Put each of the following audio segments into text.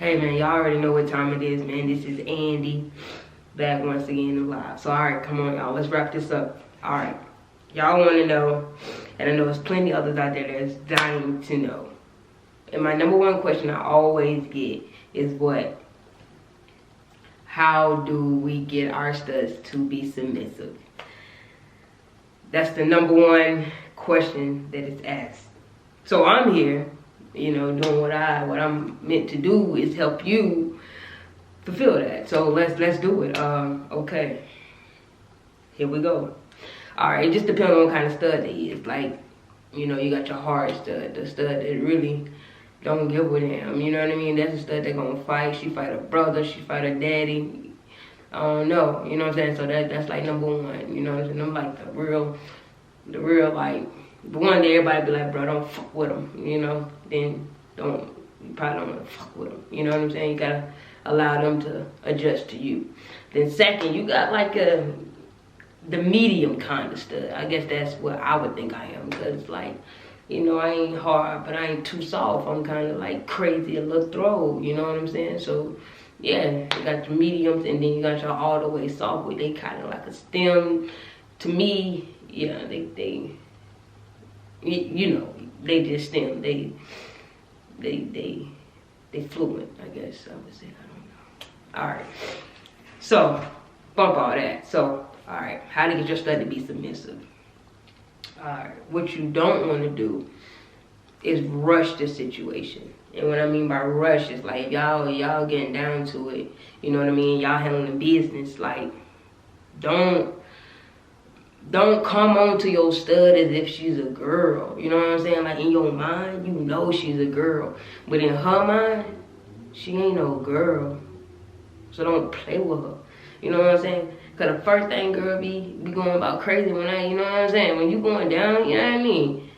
Hey man, y'all already know what time it is, man. This is Andy, back once again in live. So alright, come on y'all, let's wrap this up. Alright, y'all want to know, and I know there's plenty others out there that's dying to know. And my number one question I always get is what? How do we get our studs to be submissive? That's the number one question that is asked. So I'm here, you know, doing what I'm meant to do is help you fulfill that. So let's do it. Okay, here we go. All right, it just depends on what kind of stud they is. Like, you know, you got your hard stud, the stud that really don't give a damn. You know what I mean? That's a stud that gonna fight. She fight her brother. She fight her daddy. I don't know. You know what I'm saying? So that's like number one. You know what I'm saying? I'm like the real like. The one that everybody be like, bro, don't fuck with them, you know, then you probably don't want to fuck with them, you know what I'm saying? You gotta allow them to adjust to you. Then second, you got like the medium kind of stud. I guess that's what I would think I am, because like, you know, I ain't hard, but I ain't too soft. I'm kind of like crazy, a little throw, you know what I'm saying? So yeah, you got your mediums, and then you got your all the way soft, where they kind of like a stem. To me, yeah, they you know, they just stem. They fluent, I guess I would say. I don't know. All right. So bump all that. So all right, how to get your stud to be submissive? All right, what you don't want to do is rush the situation. And what I mean by rush is like y'all getting down to it. You know what I mean? Y'all handling business. Like, don't come on to your stud as if she's a girl. You know what I'm saying? Like, in your mind, you know she's a girl. But in her mind, she ain't no girl. So don't play with her. You know what I'm saying? Because the first thing girl be going about crazy when you know what I'm saying? When you going down, you know what I mean?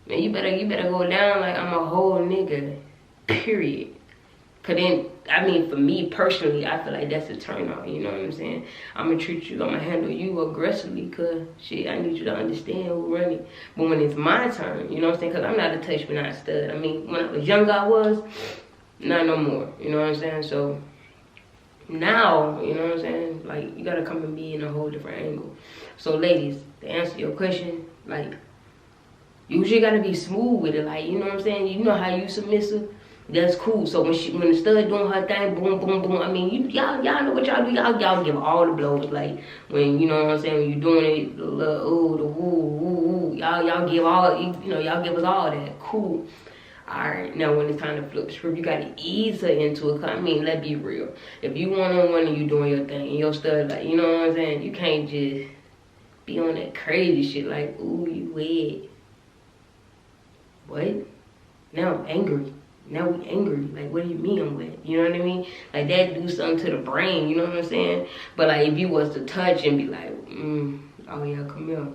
Man, you better go down like I'm a whole nigga. Period. Cause then, I mean, for me personally, I feel like that's a turn off, you know what I'm saying? I'm gonna treat you, I'm gonna handle you aggressively, cause shit, I need you to understand who's running. But when it's my turn, you know what I'm saying? Cause I'm not a touch, but not a stud. I mean, when I was young, I was, not no more, you know what I'm saying? So now, you know what I'm saying? Like, you gotta come and be in a whole different angle. So ladies, to answer your question, like, you usually gotta be smooth with it, like, you know what I'm saying? You know how you submissive? That's cool. So when the stud doing her thing, boom, boom, boom. I mean, y'all know what y'all do. Y'all give all the blows. Like, when, you know what I'm saying, when you doing it, the little ooh, the woo. Y'all give all, you know, y'all give us all that. Cool. Alright, now when it's time to flip the script, you gotta ease her into it. I mean, let's be real. If you one-on-one and you doing your thing, and your stud, like, you know what I'm saying, you can't just be on that crazy shit like, ooh, you wet. What? Now I'm angry. Now we angry. Like, what do you mean I'm wet? You know what I mean? Like, that do something to the brain, you know what I'm saying? But like, if you was to touch and be like, oh yeah, come here.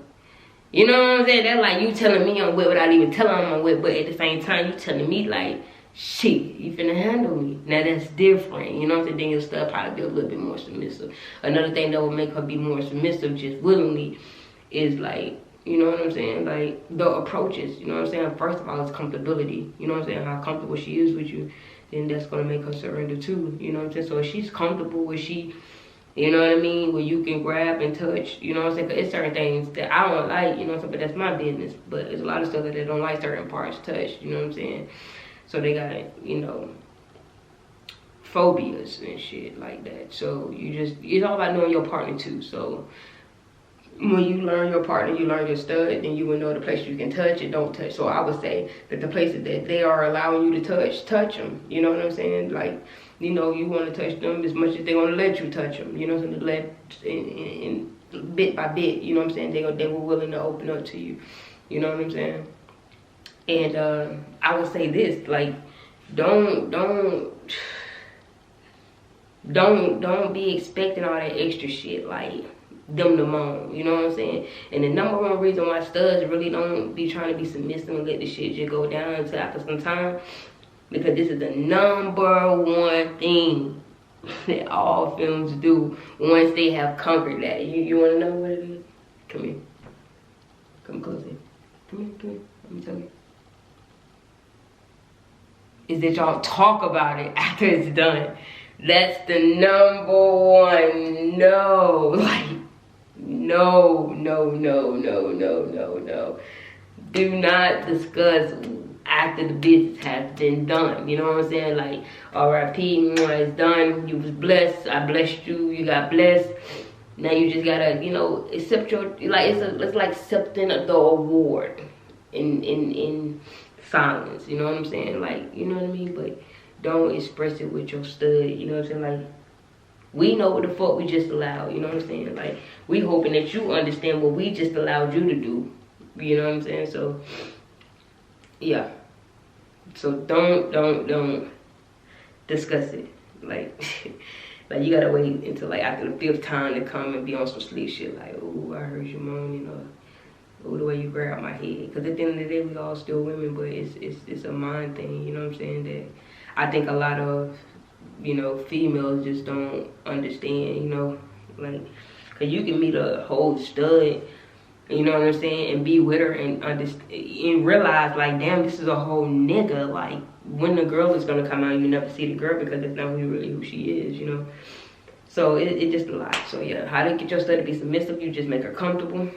You know what I'm saying? That's like you telling me I'm wet without even telling I'm wet, but at the same time, you telling me like, shit, you finna handle me. Now that's different, you know what I'm saying? Then your stuff probably be a little bit more submissive. Another thing that will make her be more submissive just willingly is like, you know what I'm saying? Like, the approaches, you know what I'm saying? First of all, it's comfortability. You know what I'm saying? How comfortable she is with you, then that's going to make her surrender too. You know what I'm saying? So if she's comfortable with you know what I mean? Where you can grab and touch, you know what I'm saying? Because it's certain things that I don't like, you know what I'm saying? But that's my business. But there's a lot of stuff that they don't like certain parts touched, you know what I'm saying? So they got, you know, phobias and shit like that. So it's all about knowing your partner too. So when you learn your partner, you learn your stud, then you will know the places you can touch and don't touch. So I would say that the places that they are allowing you to touch them. You know what I'm saying? Like, you know, you want to touch them as much as they want to let you touch them. You know what I'm saying? In bit by bit, you know what I'm saying? They were willing to open up to you. You know what I'm saying? And I would say this, like, don't be expecting all that extra shit, like them to moan, you know what I'm saying? And the number one reason why studs really don't be trying to be submissive and let the shit just go down until after some time, because this is the number one thing that all films do once they have conquered that. You want to know what it is? Come here. Come close in. Come here. Let me tell you. is that y'all talk about it after it's done. That's the #1 no. Like, no. Do not discuss after the business has been done. You know what I'm saying? Like, R.I.P. It's done. You was blessed. I blessed you. You got blessed. Now you just gotta, you know, accept your, like, it's like accepting the award in silence. You know what I'm saying? Like, you know what I mean? But don't express it with your stud. You know what I'm saying? Like, we know what the fuck we just allowed. You know what I'm saying? Like, we hoping that you understand what we just allowed you to do. You know what I'm saying? So, yeah. So don't discuss it. Like, like, you gotta wait until like after the 5th time to come and be on some sleep shit. Like, oh, I heard you moaning, or oh, the way you grab my head. Cause at the end of the day, we all still women, but it's a mind thing. You know what I'm saying? That I think a lot of, you know, females just don't understand. You know, like, cause you can meet a whole stud, you know what I'm saying, and be with her and understand and realize, like, damn, this is a whole nigga. Like, when the girl is gonna come out, you never see the girl because that's not really who she is, you know. So it just a lot. So yeah, how to get your stud to be submissive? You just make her comfortable.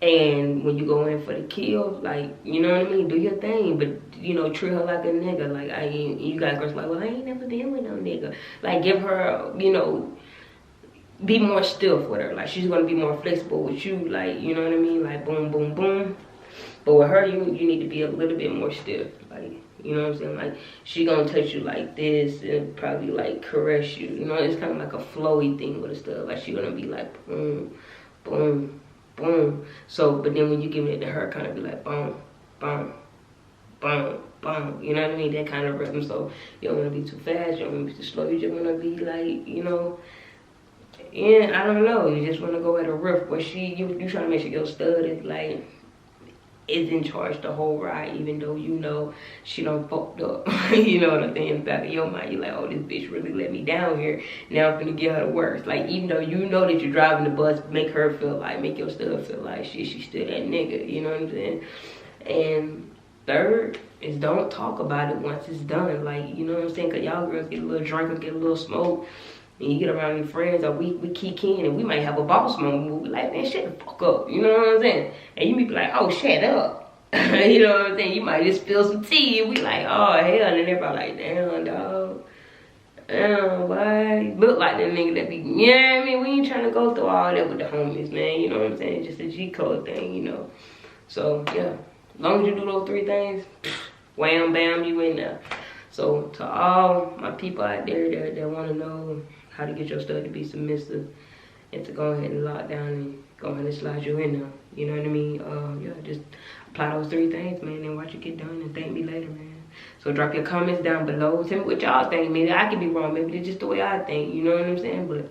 And when you go in for the kill, like, you know what I mean, do your thing, but, you know, treat her like a nigga. Like, you got girls like, well, I ain't never been with no nigga. Like, give her, you know, be more stiff with her. Like, she's gonna be more flexible with you. Like, you know what I mean? Like, boom, boom, boom. But with her, you need to be a little bit more stiff. Like, you know what I'm saying? Like, she gonna touch you like this and probably like caress you. You know, it's kind of like a flowy thing with her stuff. Like, she gonna be like boom, boom, boom. So, but then when you give it to her, kind of be like boom, boom, boom, boom. You know what I mean? That kind of rhythm. So you don't wanna be too fast. You don't wanna be too slow. You just wanna be like, you know. Yeah, I don't know. You just want to go at a riff where you trying to make sure your stud is like is in charge the whole ride, even though you know she done fucked up. You know what I'm saying? In the back of your mind, you're like, oh, this bitch really let me down here. Now I'm gonna get her the worst. Like, even though you know that you're driving the bus, make her feel like, make your stud feel like she's still that nigga. You know what I'm saying? And third is don't talk about it once it's done. Like, you know what I'm saying? Cause y'all girls get a little drink or get a little smoke. And you get around your friends, or we kick in, and we might have a boss moment where we like, man, shut the fuck up. You know what I'm saying? And you be like, oh, shut up. You know what I'm saying? You might just spill some tea, and we like, oh, hell. And then everybody like, damn, dog. Damn, why? Look like that nigga that be, you know what I mean? We ain't trying to go through all that with the homies, man. You know what I'm saying? Just a G-code thing, you know. So, yeah. As long as you do those 3 things, wham, bam, you in there. So, to all my people out there that want to know how to get your stud to be submissive and to go ahead and lock down and go ahead and slide you in there. You know what I mean? Yeah, just apply those 3 things, man, and watch it get done and thank me later, man. So drop your comments down below. Tell me what y'all think. Maybe I could be wrong. Maybe it's just the way I think. You know what I'm saying? But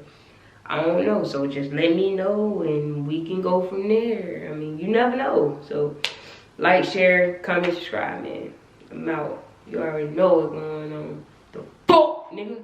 I don't know. So just let me know and we can go from there. I mean, you never know. So like, share, comment, subscribe, man. I'm out. You already know what's going on. The fuck, nigga.